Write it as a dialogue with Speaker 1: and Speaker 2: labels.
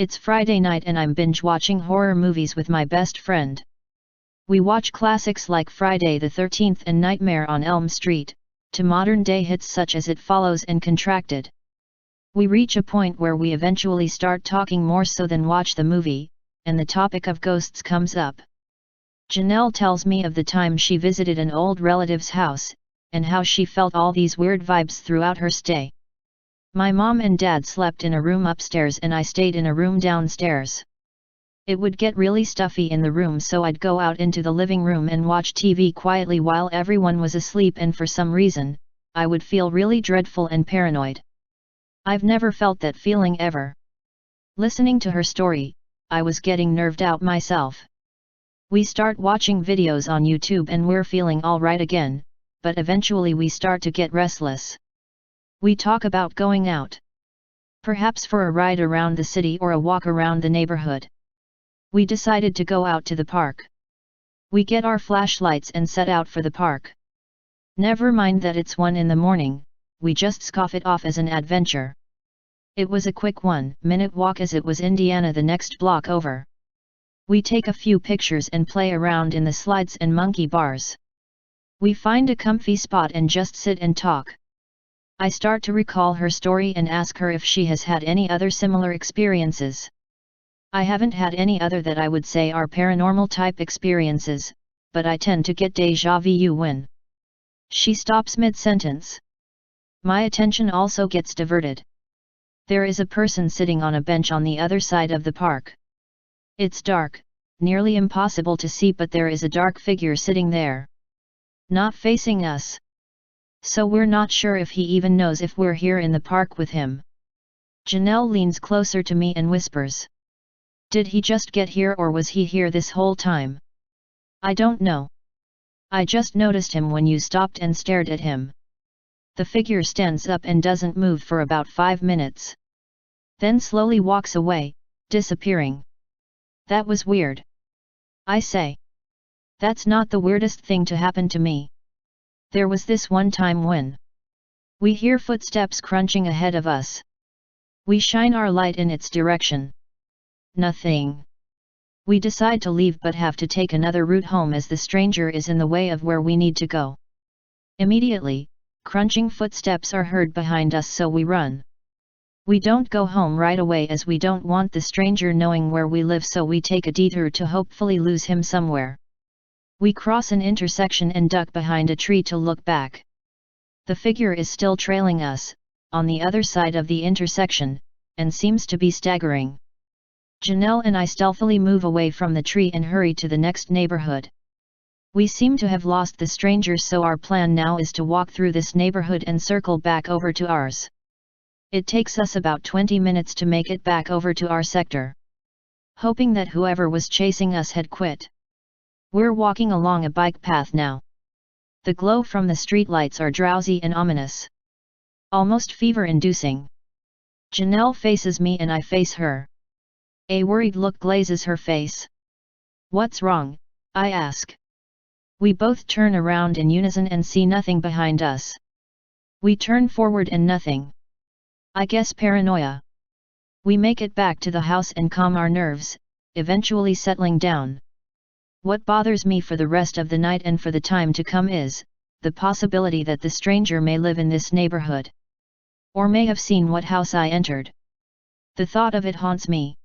Speaker 1: It's Friday night and I'm binge-watching horror movies with my best friend. We watch classics like Friday the 13th and Nightmare on Elm Street, to modern-day hits such as It Follows and Contracted. We reach a point where we eventually start talking more so than watch the movie, and the topic of ghosts comes up. Janelle tells me of the time she visited an old relative's house, and how she felt all these weird vibes throughout her stay. My mom and dad slept in a room upstairs and I stayed in a room downstairs. It would get really stuffy in the room, so I'd go out into the living room and watch TV quietly while everyone was asleep, and for some reason, I would feel really dreadful and paranoid. I've never felt that feeling ever. Listening to her story, I was getting nerved out myself. We start watching videos on YouTube and we're feeling alright again, but eventually we start to get restless. We talk about going out. Perhaps for a ride around the city or a walk around the neighborhood. We decided to go out to the park. We get our flashlights and set out for the park. Never mind that it's 1 in the morning, we just scoff it off as an adventure. It was a quick 1-minute walk as it was Indiana the next block over. We take a few pictures and play around in the slides and monkey bars. We find a comfy spot and just sit and talk. I start to recall her story and ask her if she has had any other similar experiences. I haven't had any other that I would say are paranormal type experiences, but I tend to get déjà vu when she stops mid-sentence. My attention also gets diverted. There is a person sitting on a bench on the other side of the park. It's dark, nearly impossible to see, but there is a dark figure sitting there. Not facing us. So we're not sure if he even knows if we're here in the park with him. Janelle leans closer to me and whispers. Did he just get here or was he here this whole time? I don't know. I just noticed him when you stopped and stared at him. The figure stands up and doesn't move for about 5 minutes. Then slowly walks away, disappearing. That was weird. I say. That's not the weirdest thing to happen to me. There was this one time when we hear footsteps crunching ahead of us. We shine our light in its direction. Nothing. We decide to leave but have to take another route home as the stranger is in the way of where we need to go. Immediately, crunching footsteps are heard behind us, so we run. We don't go home right away as we don't want the stranger knowing where we live, so we take a detour to hopefully lose him somewhere. We cross an intersection and duck behind a tree to look back. The figure is still trailing us, on the other side of the intersection, and seems to be staggering. Janelle and I stealthily move away from the tree and hurry to the next neighborhood. We seem to have lost the stranger, so our plan now is to walk through this neighborhood and circle back over to ours. It takes us about 20 minutes to make it back over to our sector. Hoping that whoever was chasing us had quit. We're walking along a bike path now. The glow from the streetlights are drowsy and ominous. Almost fever-inducing. Janelle faces me and I face her. A worried look glazes her face. What's wrong? I ask. We both turn around in unison and see nothing behind us. We turn forward and nothing. I guess paranoia. We make it back to the house and calm our nerves, eventually settling down. What bothers me for the rest of the night and for the time to come is the possibility that the stranger may live in this neighborhood. Or may have seen what house I entered. The thought of it haunts me.